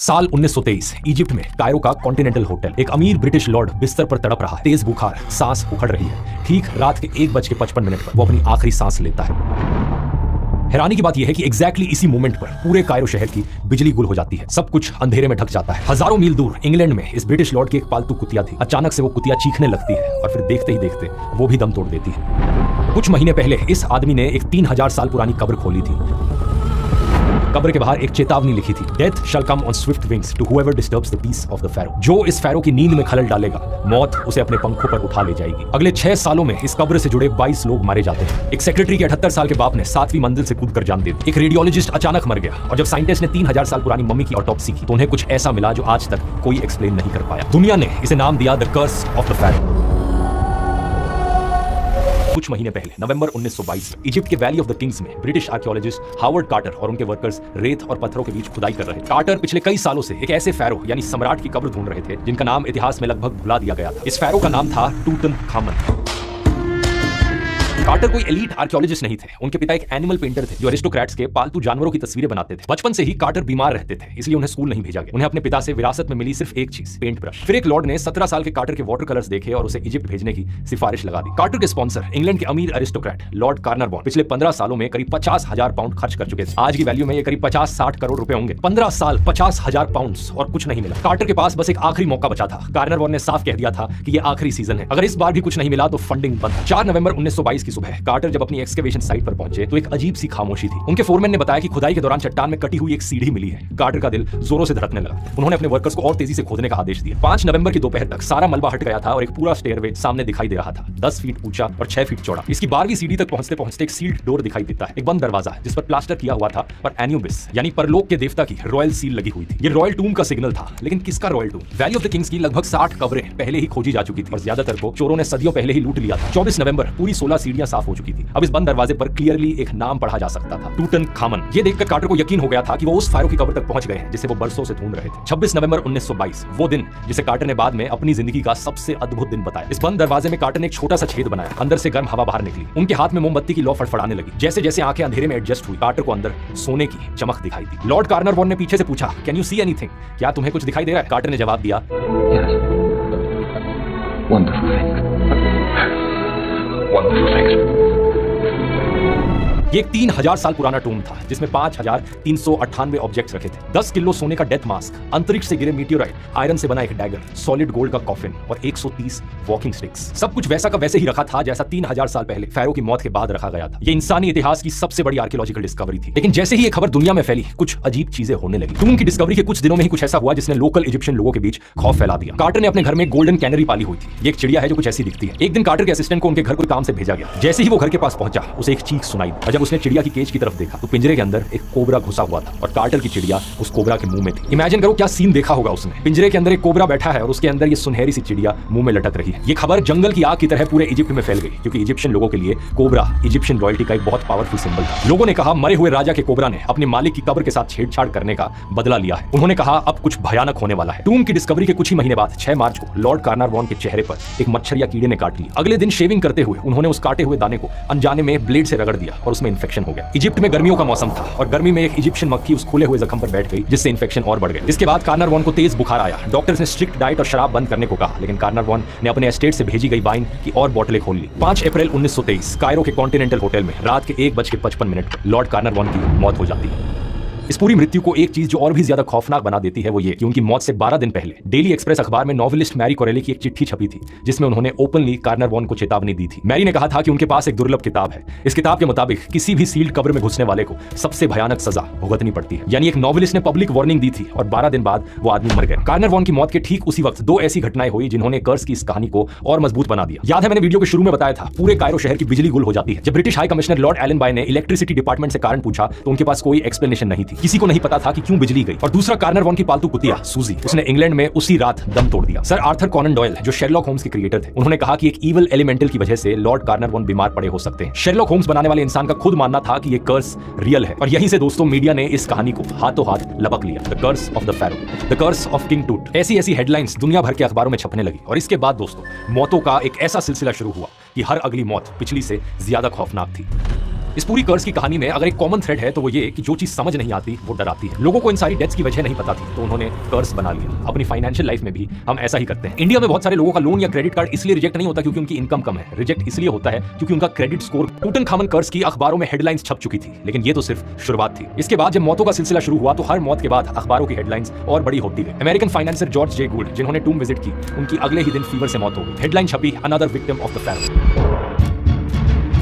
साल 1923 इजिप्ट में कायरो का कॉन्टिनेंटल होटल। एक अमीर ब्रिटिश लॉर्ड बिस्तर पर तड़प रहा है, तेज बुखार, सांस उखड़ रही है। ठीक रात के 1:55 पर वो अपनी आखिरी सांस लेता है। हैरानी की बात यह है कि एग्जैक्टली इसी मोमेंट पर पूरे कायरो शहर की बिजली गुल हो जाती है। सब कुछ अंधेरे में ढक जाता है। हजारों मील दूर इंग्लैंड में इस ब्रिटिश लॉर्ड की एक पालतू कुतिया थी। अचानक से वो कुतिया चीखने लगती है और फिर देखते ही देखते वो भी दम तोड़ देती है। कुछ महीने पहले इस आदमी ने एक 3000 साल पुरानी कब्र खोली थी। कब्र के बाहर एक चेतावनी लिखी थी, death shall come on swift wings to whoever disturbs the peace of the pharaoh. जो इस फैरो की नींद में खलल डालेगा, मौत उसे अपने पंखों पर उठा ले जाएगी। अगले 6 सालों में इस कब्र से जुड़े 22 लोग मारे जाते हैं। एक सेक्रेटरी के 78 साल के बाप ने 7वीं मंजिल से कूदकर जान दे दी। एक रेडियोलॉजिस्ट अचानक मर गया और जब साइंटिस्ट ने 3000 साल पुरानी मम्मी की ऑटोप्सी की तो उन्हें कुछ ऐसा मिला जो आज तक कोई एक्सप्लेन नहीं कर पाया। दुनिया ने इसे नाम दिया the curse of the pharaoh. कुछ महीने पहले नवंबर 1922 में इजिप्ट के वैली ऑफ द किंग्स में ब्रिटिश आर्कियोलॉजिस्ट हावर्ड कार्टर और उनके वर्कर्स रेत और पत्थरों के बीच खुदाई कर रहे थे। कार्टर पिछले कई सालों से एक ऐसे फैरो यानी सम्राट की कब्र ढूंढ रहे थे जिनका नाम इतिहास में लगभग भुला दिया गया था। इस फैरो का नाम था टूटनखामन। कार्टर कोई एलीट आर्कियोलॉजिस्ट नहीं थे। उनके पिता एक एनिमल पेंटर थे जो अरिस्टोक्रेट्स के पालतू जानवरों की तस्वीरें बनाते थे। बचपन से ही कार्टर बीमार रहते थे, इसलिए उन्हें स्कूल नहीं भेजा गया। उन्हें अपने पिता से विरासत में मिली सिर्फ एक चीज, पेंट ब्रश। फिर एक लॉर्ड ने 17 साल के कार्टर के वाटर कलर्स देखे और उसे इजिप्ट भेजने की सिफारिश लगा दी। कार्टर के स्पॉन्सर इंग्लैंड के अमीर अरिस्टोक्रेट लॉर्ड कार्नरवॉन पिछले 15 सालों में करीब 50,000 पाउंड खर्च कर चुके थे। आज की वैल्यू में ये करीब 50-60 करोड़ रुपए होंगे। 15 साल 50,000 पाउंड और कुछ नहीं मिला। कार्टर के पास बस एक आखिरी मौका बचा था। कार्नरवॉन ने साफ कह दिया था कि ये आखिरी सीजन है, अगर इस बार भी कुछ नहीं मिला तो फंडिंग बंद। 4 नवंबर 1922 की सुबह कार्टर जब अपनी एक्सकेवेशन साइट पर पहुंचे तो एक अजीब सी खामोशी थी। उनके फोरमैन ने बताया कि खुदाई के दौरान चट्टान में कटी हुई एक सीढ़ी मिली है। कार्टर का दिल जोरों से धड़कने लगा। उन्होंने अपने वर्कर्स को और तेजी से खोदने का आदेश दिया। 5 नवंबर की दोपहर तक सारा मलबा हट गया था और एक पूरा स्टेयरवे सामने दिखाई दे रहा था, 10 फीट ऊंचा और 6 फीट चौड़ा। इसकी 12वीं सीढ़ी तक पहुंचते पहुंचते एक सील्ड डोर दिखाई देता है, एक बंद दरवाजा जिस पर प्लास्टर किया हुआ था और एन्यूबिस यानी परलोक के देवता की रॉयल सील लगी हुई थी। ये रॉयल टूम का सिग्नल था, लेकिन किसका royal tomb? Valley of the kings की लगभग 60 कब्रें पहले ही खोजी जा चुकी थी और ज्यादातर को चोरों ने सदियों पहले ही लूट लिया था। 24 नवंबर पूरी 16 सीढ़ियां साफ हो चुकी थी। अब इस बंद दरवाजे पर क्लियरली एक नाम पढ़ा जा सकता था, टूटनखामन। ये देखकर कार्टर को यकीन हो गया था कि वो उस फायरो की कब्र तक पहुंच गए हैं जिसे वो बरसों से ढूंढ रहे थे। 26 नवंबर 1922 वो दिन जिसे कार्टर ने बाद में अपनी जिंदगी का सबसे अद्भुत दिन बताया। इस बंद दरवाजे में कार्टर ने एक छोटा सा छेद बनाया, अंदर से गर्म हवा बाहर निकली। उनके हाथ में मोमबत्ती की लौ फड़फड़ाने लगी। जैसे जैसे आंखें अंधेरे में एडजस्ट हुई, कार्टर को अंदर सोने की चमक दिखाई दी। लॉर्ड कार्नरवॉन ने पीछे से पूछा, कैन यू सी एनीथिंग? क्या तुम्हें कुछ दिखाई दे रहा है? कार्टर ने जवाब दिया, ये एक 3000 साल पुराना टूम था जिसमें 5398 ऑब्जेक्ट्स रखे थे। 10 किलो सोने का डेथ मास्क, अंतरिक्ष से गिरे मीटियोराइट, आयरन से बना एक डैगर, सॉलिड गोल्ड का कॉफिन और 130 वॉकिंग स्टिक्स। सब कुछ वैसा का वैसे ही रखा था जैसा 3000 साल पहले फैरो की मौत के बाद रखा गया था। ये इंसानी इतिहास की सबसे बड़ी आर्कियोलॉजिकल डिस्कवरी थी। लेकिन जैसे ही ये खबर दुनिया में फैली, कुछ अजीब चीजें होने लगी। टूम की डिस्कवरी के कुछ दिनों में ही कुछ ऐसा हुआ जिसने लोकल इजिप्शियन लोगों के बीच खौफ फैला दिया। कार्टर ने अपने घर में गोल्डन कैनरी पाली हुई थी। ये एक चिड़िया है जो कुछ ऐसी दिखती है। एक दिन कार्टर के असिस्टेंट को उनके घर कोई काम से भेजा गया। जैसे ही वो घर के पास पहुंचा, उसे एक चीख सुनाई और जब उसने चिड़िया की केज की तरफ देखा तो पिंजरे के अंदर एक कोबरा घुसा हुआ था और कार्टर की चिड़िया उस कोबरा के मुंह में थी। इमेजिन करो क्या सीन देखा होगा उसने। पिंजरे के अंदर एक कोबरा बैठा है और उसके अंदर ये सुनहरी सी चिड़िया मुंह में लटक रही है। ये खबर जंगल की आग की तरह पूरे इजिप्ट में फैल गई क्योंकि इजिप्शियन लोगों के लिए कोबरा इजिप्शियन रॉयल्टी का एक बहुत पावरफुल सिंबल था। लोगों ने कहा मरे हुए राजा के कोबरा ने अपने मालिक की कब्र के साथ छेड़छाड़ करने का बदला लिया है। उन्होंने कहा अब कुछ भयानक होने वाला है। टूम की डिस्कवरी के कुछ ही महीने बाद 6 मार्च को लॉर्ड कार्नरवॉन के चेहरे पर एक मच्छर या कीड़े ने काट लिया। अगले दिन शेविंग करते हुए उन्होंने उस काटे हुए दाने को अनजाने में ब्लेड से रगड़ दिया और उसमें इन्फेक्शन हो गया। इजिप्ट में गर्मियों का मौसम था और गर्मी में एक इजिप्शियन मक्खी उस खुले हुए जख्म पर बैठ गई जिससे इन्फेक्शन और बढ़ गया। इसके बाद कार्नरवॉन को तेज बुखार आया। डॉक्टर्स ने स्ट्रिक्ट डाइट और शराब बंद करने को कहा, लेकिन कार्नरवॉन ने अपने एस्टेट से भेजी गई वाइन की और बोतलें खोल ली। 5 अप्रैल 1923 कायरो के कॉन्टिनेंटल होटल में रात के 1:55 पर लॉर्ड कार्नरवॉन की मौत हो जाती है। इस पूरी मृत्यु को एक चीज जो और भी ज्यादा खौफनाक बना देती है वो ये कि उनकी मौत से 12 दिन पहले डेली एक्सप्रेस अखबार में नॉवेलिस्ट मैरी कोरेली की एक चिट्ठी छपी थी जिसमें उन्होंने ओपनली कार्नरवॉन को चेतावनी दी थी। मैरी ने कहा था कि उनके पास एक दुर्लभ किताब है। इस किताब के मुताबिक किसी भी सील्ड कब्र में घुसने वाले को सबसे भयानक सजा भुगतनी पड़ती है। यानी एक नॉवेलिस्ट ने पब्लिक वार्निंग दी थी और 12 दिन बाद वो आदमी मर गए। कार्नरवॉन की मौत के ठीक उसी वक्त 2 ऐसी घटनाएं हुई जिन्होंने कर्स की इस कहानी को और मजबूत बना दिया। याद है मैंने वीडियो के शुरू में बताया था पूरे कायरो शहर की बिजली गुल हो जाती है। जब British high commissioner Lord Allenby ने इलेक्ट्रिसिटी डिपार्टमेंट से कारण पूछा तो उनके पास कोई एक्सप्लेनेशन नहीं थी। किसी को नहीं पता था कि क्यों बिजली गई। और दूसरा कार्नरवॉन की पालतू कुतिया सूजी, उसने इंग्लैंड में उसी रात दम तोड़ दिया। सर आर्थर कॉनन डॉयल जो शेरलॉक होम्स के क्रिएटर थे, उन्होंने कहा कि एक इविल एलिमेंटल की वजह से लॉर्ड कार्नरवॉन बीमार पड़े हो सकते हैं। शेरलॉक होम्स बनाने वाले इंसान का खुद मानना था कि ये कर्स रियल है और यहीं से दोस्तों मीडिया ने इस कहानी को हाथों हाथ लपक लिया। The curse of the pharaoh, the curse of king Tut, ऐसी हेडलाइंस दुनिया भर के अखबारों में छपने लगी। और इसके बाद दोस्तों मौतों का एक ऐसा सिलसिला शुरू हुआ कि हर अगली मौत पिछली से ज्यादा खौफनाक थी। इस पूरी कर्स की कहानी में अगर एक कॉमन थ्रेड है तो वो ये कि जो चीज समझ नहीं आती वो डराती है। लोगों को इन सारी डेथ्स की वजह नहीं पता थी तो उन्होंने कर्स बना लिया। अपनी फाइनेंशियल लाइफ में भी हम ऐसा ही करते हैं। इंडिया में बहुत सारे लोगों का लोन या क्रेडिट कार्ड इसलिए रिजेक्ट नहीं होता क्योंकि उनकी इनकम कम है, रिजेक्ट इसलिए होता है क्योंकि उनका क्रेडिट स्कोर। टूटनखामन कर्स की अखबारों में हेडलाइंस छप चुकी थी, लेकिन ये तो सिर्फ शुरुआत थी। इसके बाद जब मौतों का सिलसिला शुरू हुआ तो हर मौत के बाद अखबारों की हेडलाइंस और बड़ी होती गई। अमेरिकन फाइनेंसर जॉर्ज जे गूल्ड जिन्होंने टूम विजिट की, उनकी अगले ही दिन फीवर से मौत हो गई। हेडलाइन छपी, another victim of the pharaoh.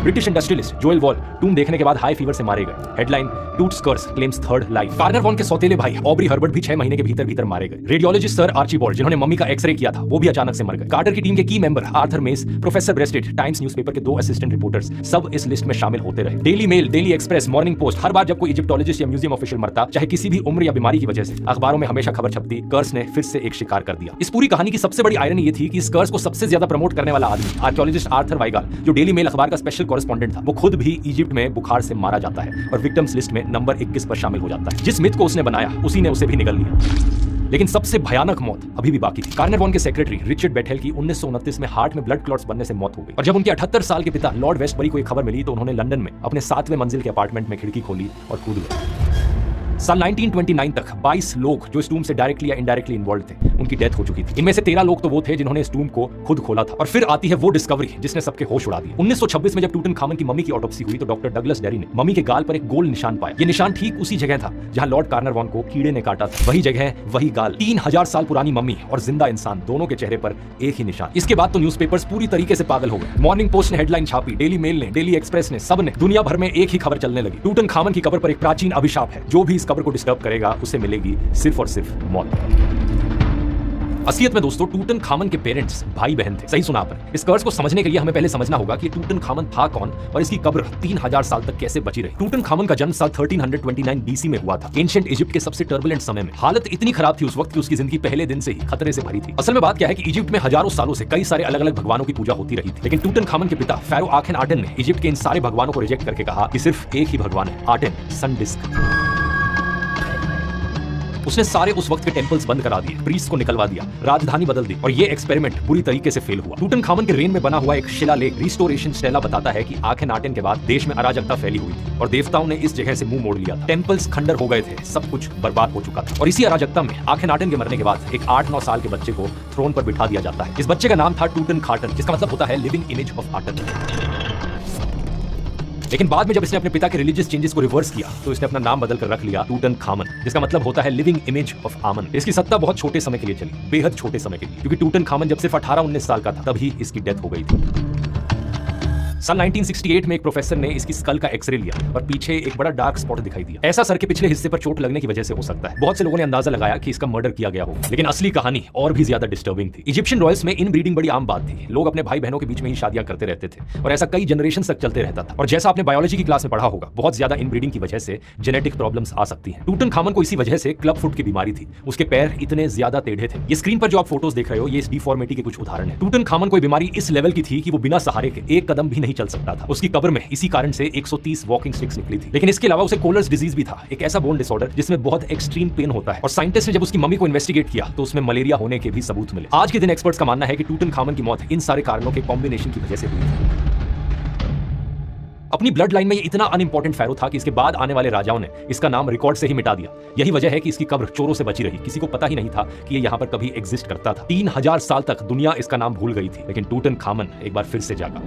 British industrialist Joel Woolf tomb देखने के बाद हाई फीवर से मारे गए। Headline, Tut's curse claims third life. Carnarvon के सौतेले भाई ऑब्री हर्बर्ट भी 6 महीने के भीतर मारे गए। रेडियोलॉजिस्ट सर आर्चीबॉल्ड जिन्होंने मम्मी का एक्सरे किया था वो भी अचानक से मर गए। कार्टर की टीम के की member Arthur mess, professor rested, times newspaper के 2 असिस्टेंट रिपोर्टर्स सब इस लिस्ट में शामिल होते रहे। Daily Mail, Daily Express, Morning Post, हर बार जब कोई इजिप्टोलॉजिस्ट या म्यूजियम ऑफिशियल मरता, चाहे किसी भी उम्र या बीमारी की वजह से, अखबारों में हमेशा खबर छपती, कर्स ने फिर से एक शिकार कर दिया। इस पूरी कहानी की सबसे बड़ी आयरनी ये थी कि इस कर्स को सबसे ज्यादा प्रमोट करने वाला आदमी आर्कियोलॉजिस्ट आर्थर वाइगाल, जो डेली मेल अखबार का स्पेशल कॉरेस्पॉन्डेंट था, वो खुद भी इजिप्ट में बुखार से मारा जाता है और विक्टिम्स लिस्ट में नंबर 21 पर शामिल हो जाता है। जिस मिथ को उसने बनाया उसी ने उसे भी निगल लिया। लेकिन सबसे भयानक मौत अभी भी बाकी थी। कार्नर वॉन के सेक्रेटरी रिचर्ड बेथेल की 1929 में हार्ट में ब्लड क्लॉट्स बनने से मौत हो गई। और जब उनके 78 साल के पिता लॉर्ड वेस्टबरी को एक खबर मिली तो उन्होंने लंदन में अपने 7वें मंजिल के अपार्टमेंट में खिड़की खोली और कूद गए। साल 1929 तक 22 लोग जो इस टूम से डायरेक्टली या इनडायरेक्टली इन्वॉल्व थे उनकी डेथ हो चुकी थी। इनमें से 13 लोग तो वो थे जिन्होंने इस टूम को खुद खोला था। और फिर आती है वो डिस्कवरी जिसने सबके होश उड़ा दिए। 1926 में जब टूटनखामन की मम्मी की ऑटोप्सी हुई तो डॉक्टर डगलस डेरी ने मम्मी के गाल पर एक गोल निशान पाया। ये निशान ठीक उसी जगह था जहां लॉर्ड कार्नर वॉन को कीड़े ने काटा था। वही जगह, वही गाल, 3000 साल पुरानी मम्मी और जिंदा इंसान दोनों के चेहरे पर एक ही निशान। इसके बाद तो न्यूज़पेपर्स पूरी तरीके से पागल हो गए। मॉर्निंग पोस्ट ने हेडलाइन छापी, डेली मेल ने, डेली एक्सप्रेस ने, सब ने, दुनिया भर में एक ही खबर चलने लगी। टूटनखामन की कब्र पर एक प्राचीन अभिशाप है, जो भी इस कब्र को डिस्टर्ब करेगा उसे मिलेगी सिर्फ और सिर्फ मौत। असलियत में दोस्तों टूटनखामन के पेरेंट्स भाई बहन थे। सही सुना आपने। इस कर्स को समझने के लिए हमें पहले समझना होगा कि टूटनखामन था कौन और इसकी कब्र 3000 साल तक कैसे बची रही। टूटनखामन का जन्म साल 1329 बीसी में हुआ था, एंशिएंट इजिप्ट के सबसे टर्बुलेंट समय में। हालत इतनी खराब थी उस वक्त कि उसकी जिंदगी पहले दिन से ही खतरे से भरी थी। असल में बात क्या है कि इजिप्ट में हजारों सालों से कई सारे अलग अलग भगवानों की पूजा होती रही थी, लेकिन टूटनखामन के पिता फेरो आखेनाटेन ने इजिप्ट के इन सारे भगवानों को रिजेक्ट करके कहा कि सिर्फ एक ही भगवान है, आटेन, सन डिस्क। उसने सारे उस वक्त के टेंपल्स बंद करा दिए, प्रीस्ट को निकलवा दिया, राजधानी बदल दी और ये एक्सपेरिमेंट बुरी तरीके से फेल हुआ। टूटनखामन के रेन में बना हुआ एक शिलालेख रिस्टोरेशन स्टेला बताता है कि आखेनाटेन के बाद देश में अराजकता फैली हुई थी और देवताओं ने इस जगह से मुंह मोड़ लिया था। टेंपल्स खंडर हो गए थे, सब कुछ बर्बाद हो चुका था। और इसी अराजकता में आखेनाटेन के मरने के बाद एक 8-9 साल के बच्चे को थ्रोन पर बिठा दिया जाता है। इस बच्चे का नाम था टूटनखाटन, जिसका मतलब होता है लिविंग इमेज ऑफ आटन। लेकिन बाद में जब इसने अपने पिता के रिलीजियस चेंजेस को रिवर्स किया तो इसने अपना नाम बदलकर रख लिया टूटनखामन, जिसका मतलब होता है लिविंग इमेज ऑफ आमन। इसकी सत्ता बहुत छोटे समय के लिए चली, बेहद छोटे समय के लिए, क्योंकि टूटनखामन जब सिर्फ 18-19 साल का था तभी इसकी डेथ हो गई थी। साल 1968 में एक प्रोफेसर ने इसकी स्कल का एक्सरे लिया और पीछे एक बड़ा डार्क स्पॉट दिखाई दिया। ऐसा सर के पिछले हिस्से पर चोट लगने की वजह से हो सकता है। बहुत से लोगों ने अंदाजा लगाया कि इसका मर्डर किया गया हो, लेकिन असली कहानी और भी ज्यादा डिस्टर्बिंग थी। इजिप्शियन रॉयल्स में इनब्रीडिंग बड़ी आम बात थी। लोग अपने भाई बहनों के बीच में ही शादियां करते रहते थे और ऐसा कई जनरेशन तक चलते रहता था। और जैसा आपने बायोलॉजी की क्लास में पढ़ा होगा, बहुत ज्यादा इनब्रीडिंग की वजह से जेनेटिक प्रॉब्लम्स आ सकती हैं। टूटनखामन को इसी वजह से क्लब फुट की बीमारी थी। उसके पैर इतने ज्यादा टेढ़े थे। ये स्क्रीन पर जो आप फोटोज देख रहे हो ये इस डिफॉर्मिटी के कुछ उदाहरण है। टूटनखामन को बीमारी इस लेवल की थी कि वो बिना सहारे के एक कदम भी नहीं चल सकता था। उसकी कब्र में इसी कारण से 130 वॉकिंग स्टिक्स निकली थी। लेकिन इसके अलावा उसे कोलर्स डिजीज भी था, एक ऐसा बोन डिसऑर्डर जिसमें बहुत एक्सट्रीम पेन होता है। और साइंटिस्ट ने जब उसकी मम्मी को इन्वेस्टिगेट किया तो उसमें मलेरिया होने के भी सबूत मिले। आज के दिन एक्सपर्ट्स का मानना है कि टूटनखामन की मौत इन सारे कारणों के कॉम्बिनेशन की वजह से हुई थी। अपनी ब्लड लाइन में ये इतना अनइंपॉर्टेंट फैरो था कि इसके बाद आने वाले राजाओं ने इसका नाम रिकॉर्ड से ही मिटा दिया। यही वजह है कि इसकी कब्र चोरों से बची रही। किसी को पता ही नहीं था कि ये यहाँ पर कभी एग्जिस्ट करता था। 3000 साल तक दुनिया इसका नाम भूल गई थी, लेकिन टूटनखामन एक बार फिर से जागा।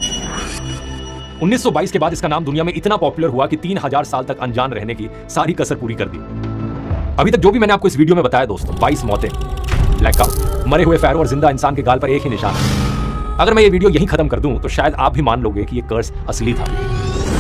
1922 के बाद इसका नाम दुनिया में इतना पॉपुलर हुआ कि 3000 साल तक अनजान रहने की सारी कसर पूरी कर दी। अभी तक जो भी मैंने आपको इस वीडियो में बताया दोस्तों, 22 मौतें, ब्लैकआउट, मरे हुए फैरो और जिंदा इंसान के गाल पर एक ही निशान है। अगर मैं ये वीडियो यहीं खत्म कर दूं तो शायद आप भी मान लोगे कि ये कर्स असली था।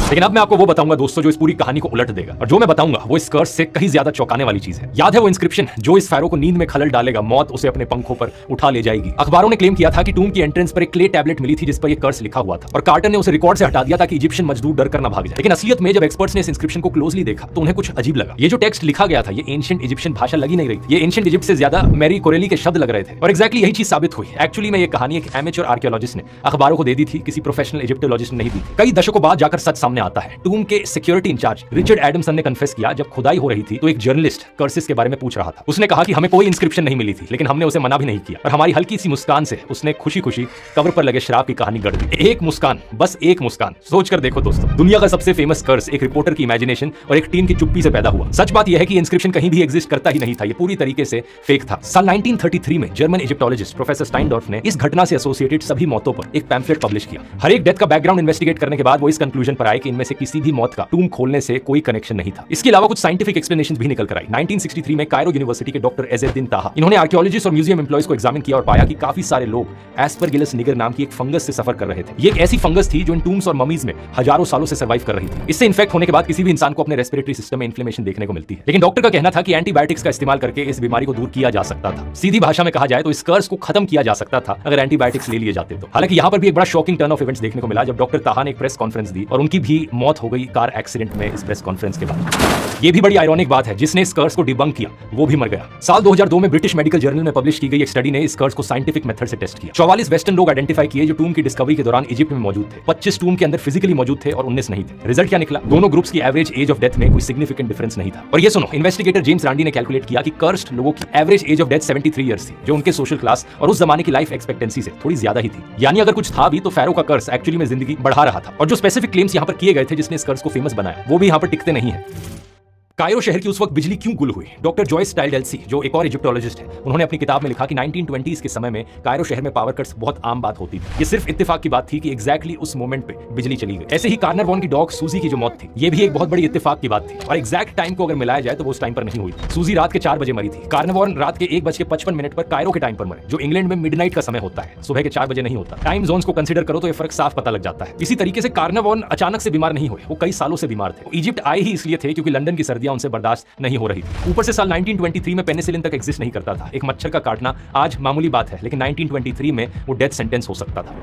लेकिन अब मैं आपको वो बताऊंगा दोस्तों जो इस पूरी कहानी को उलट देगा। और जो मैं बताऊंगा वो इस कर्स से कहीं ज्यादा चौंकाने वाली चीज है। याद है वो इंस्क्रिप्शन जो इस फैरो को नींद में खलल डालेगा, मौत उसे अपने पंखों पर उठा ले जाएगी। अखबारों ने क्लेम किया था कि टूम की एंट्रेंस पर एक क्ले टैबलेट मिली थी जिस पर ये कर्स लिखा हुआ था और कार्टर ने उसे रिकॉर्ड से हटा दिया ताकि इजिप्शियन मजदूर डर कर ना भाग जाए। लेकिन असलियत में जब एक्सपर्ट्स ने इस इंस्क्रिप्शन को क्लोजली देखा तो उन्हें कुछ अजीब लगा। ये जो टेक्स्ट लिखा गया था ये एंशिएंट इजिप्शियन भाषा लगी नहीं रही थी। ये एंशिएंट इजिप्ट से ज्यादा मैरी कोरेली के शब्द लग रहे थे और एक्जैक्टली यही चीज साबित हुई। एक्चुअली में ये कहानी एक एमेच्योर आर्कियोलॉजिस्ट ने अखबारों को दे दी थी, किसी प्रोफेशनल इजिप्टोलॉजिस्ट ने नहीं दी। कई दशकों बाद जाकर सच सामने सामने आता है। टूम के सिक्योरिटी इंचार्ज रिचर्ड एडमसन ने कन्फेस किया, जब खुदाई हो रही थी तो एक जर्नलिस्ट कर्सिस के बारे में पूछ रहा था। उसने कहा कि हमें कोई इंस्क्रिप्शन नहीं मिली थी, लेकिन हमने उसे मना भी नहीं किया और हमारी हल्की सी मुस्कान से उसने खुशी खुशी कवर पर लगे श्राप की कहानी गढ़ दी। एक मुस्कान, बस एक मुस्कान। सोचकर देखो दोस्तों, दुनिया का सबसे फेमस कर्स एक रिपोर्टर की इमेजिनेशन और एक टीम की चुप्पी से पैदा हुआ। सच बात यह है कि इंस्क्रिप्शन कहीं भी एग्जिस्ट करता ही नहीं था, ये पूरी तरीके से फेक था। साल 1933 में जर्मन इजिप्टोलॉजिस्ट प्रोफेसर स्टाइनडॉर्फ ने इस घटना से एसोसिएटेड सभी मौतों पर एक पैम्फलेट पब्लिश किया। हर एक डेथ का बैकग्राउंड इन्वेस्टिगेट करने के बाद वो इस कंक्लूजन पर आए कि इनमें से किसी भी मौत का टूम खोलने से कोई कनेक्शन नहीं था। इसके अलावा कुछ साइंटिफिक एक्सप्लेनेशंस भी निकल कर आई। 1963 में कायरो यूनिवर्सिटी के डॉक्टर एज़ेद्दीन ताहा, इन्होंने आर्कियोलॉजिस्ट और म्यूजियम एम्प्लॉइज को एग्जामिन किया और पाया कि काफी सारे लोग एस्परगिलस निगर नाम की एक फंगस से सफर कर रहे थे। ये एक ऐसी फंगस थी जो इन टूम्स और ममीज में हजारों सालों से सर्वाइव कर रही थी। इससे इन्फेक्ट होने के बाद किसी भी इंसान को अपने रेस्पिरेटरी सिस्टम में इन्फ्लेमेशन देखने को मिलती है। लेकिन डॉक्टर का कहना था कि एंटीबायोटिक्स का इस्तेमाल करके इस बीमारी को दूर किया जा सकता था। सीधी भाषा में कहा जाए तो इस कर्स को खत्म किया जा सकता था अगर एंटीबायोटिक्स ले लिए जाते तो। हालांकि यहाँ पर भी एक बड़ा शॉकिंग टर्न ऑफ इवेंट्स देखने को मिला जब डॉक्टर ताहा ने एक प्रेस कॉन्फ्रेंस दी और उनकी भी मौत हो गई कार एक्सीडेंट में इस प्रेस कॉन्फ्रेंस के बाद। ये भी बड़ी आयरॉनिक बात है, जिसने इस कर्स को डिबंक किया वो भी मर गया। साल 2002 में ब्रिटिश मेडिकल जर्नल में पब्लिश की गई एक स्टडी ने इस कर्स को साइंटिफिक मेथड से टेस्ट किया। 44 वेस्टर्न लोग आइडेंटिफाई किए जो टूम की डिस्कवरी के दौरान इजिप्ट में मौजूद थे। 25 टूम के अंदर फिजिकली मौजूद थे और 19 नहीं थे। रिजल्ट क्या निकला? दोनों ग्रुप्स की एवरेज एज ऑफ डेथ में कोई सिग्निफिकेंट डिफरेंस नहीं था। और ये सुनो, इन्वेस्टिगेटर जेम्स रांडी ने कैलकुलेट किया कि कर्स्ड लोगों की average age of death 73 years थी, जो उनके सोशल क्लास और उस जमाने की लाइफ एक्सपेक्टेंसी से थोड़ी ज्यादा ही थी। यानी अगर कुछ था भी तो फैरो का कर्स एक्चुअली में जिंदगी बढ़ा रहा था। और जो स्पेसिफिक क्लेम्स यहाँ पर किए गए थे जिसने इस कर्स को फेमस बनाया, वो भी यहाँ पर टिकते नहीं है। कायरो शहर की उस वक्त बिजली क्यों गुल हुई? डॉक्टर जॉयस टाइलडेल्सी, जो एक और इजिप्टोलॉजिस्ट है, उन्होंने अपनी किताब में लिखा कि 1920s के समय में कायरो शहर में पावर कट्स बहुत आम बात होती थी। ये सिर्फ इत्तेफाक की बात थी कि एग्जैक्टली उस मोमेंट पे बिजली चली गई। ऐसे ही कार्नरवॉन की डॉग सूजी की जो मौत थी, ये भी एक बहुत बड़ी इत्तेफाक की बात थी और एग्जैक्ट टाइम को अगर मिलाया जाए तो वो उस टाइम पर नहीं हुई। सूजी रात के 4 बजे मरी थी। कार्नरवॉन रात के 1:55 पर कायरो के टाइम पर मरे, जो इंग्लैंड में मिडनाइट का समय होता है, सुबह के 4 बजे नहीं होता। टाइम जोन्स को कंसीडर करो तो ये फर्क साफ पता लग जाता है। इसी तरीके से कार्नरवॉन अचानक से बीमार नहीं हुए, वो कई सालों से बीमार थे। इजिप्ट आए ही इसलिए थे क्योंकि लंदन की सर्दियां उनसे बर्दाश्त नहीं हो रही थी। ऊपर से साल 1923 में पेनिसिलिन तक एग्जिस्ट नहीं करता था। एक मच्छर का काटना आज मामूली बात है, लेकिन 1923 में वो डेथ सेंटेंस हो सकता था।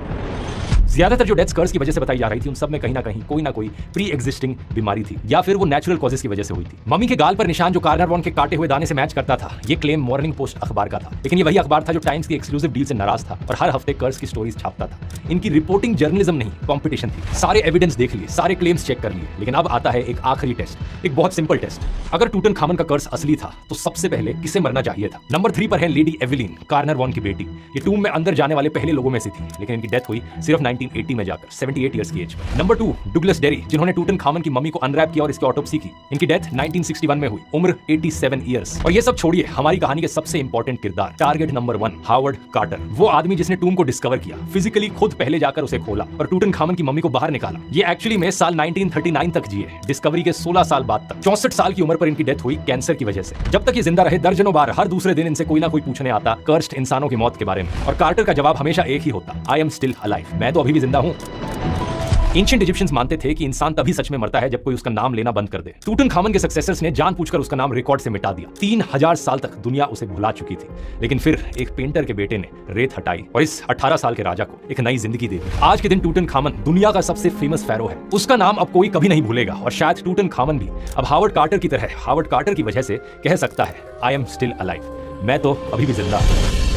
ज्यादातर जो डेथ्स कर्स की वजह से बताई जा रही थी, उन सब में कहीं ना कोई प्री एग्जिस्टिंग बीमारी थी या फिर वो नेचुरल कॉजेस की वजह से हुई थी। मम्मी के गाल पर निशान जो कार्नरवॉन के काटे हुए दाने से मैच करता था, ये क्लेम मॉर्निंग पोस्ट अखबार का था। लेकिन ये वही अखबार था जो टाइम्स की एक्सक्लूसिव डील से नाराज था और हर हफ्ते कर्स की स्टोरीज छापता था। इनकी रिपोर्टिंग जर्नलिज्म नहीं, कॉम्पिटिशन थी। सारे एविडेंस देख लिए, सारे क्लेम्स चेक कर लिए, लेकिन अब आता है एक आखिरी टेस्ट, एक बहुत सिंपल टेस्ट। अगर टूटनखामन का कर्स असली था तो सबसे पहले किसे मरना चाहिए था? नंबर 3 पर है लेडी एवेलिन, कार्नरवॉन की बेटी। ये टूम में अंदर जाने वाले पहले लोगों में से थी, लेकिन इनकी डेथ हुई सिर्फ 1980 में जाकर, 78 इयर्स की एज पर। नंबर 2 डुगलस डेरी, जिन्होंने टूटनखामन की मम्मी को अनरैप किया और इसकी ऑटोप्सी की। इनकी डेथ 1961 में हुई, उम्र 87 इयर्स। और ये सब छोड़िए, हमारी कहानी के सबसे इंपॉर्टेंट किरदार, टारगेट नंबर 1 हावर्ड कार्टर, वो आदमी जिसने टूम को डिस्कवर किया, फिजिकली खुद पहले जाकर उसे खोला और टूटनखामन की मम्मी को बाहर निकाला। ये एक्चुअली में साल 1939 तक जिए, डिस्कवरी के 16 साल बाद तक। 64 साल की उम्र पर इनकी डेथ हुई कैंसर की वजह से। जब तक ये जिंदा रहे, दर्जनों बार हर दूसरे दिन इनसे कोई ना कोई पूछने आता कर्स्ड इंसानों की मौत के बारे में, और कार्टर का जवाब हमेशा एक ही होता, आई एम स्टिल अलाइव, मैं तो अभी भी जिंदा हूं। एंशिएंट इजिप्शियंस मानते थे कि इंसान तभी सच में मरता है जब कोई उसका नाम लेना बंद कर दे। टूटनखामन के सक्सेसर्स ने जानबूझकर उसका नाम रिकॉर्ड से मिटा दिया। 3000 साल तक दुनिया उसे भुला चुकी थी, लेकिन फिर एक पेंटर के बेटे ने रेत हटाई और इस 18 साल के राजा को एक नई जिंदगी दे दी। आज के दिन टूटनखामन दुनिया का सबसे फेमस फैरो है। उसका नाम अब कोई कभी नहीं भूलेगा और शायद टूटनखामन भी अब हावर्ड कार्टर की तरह, हावर्ड कार्टर की वजह से कह सकता है, आई एम स्टिल अलाइव, मैं तो अभी भी जिंदा हूं।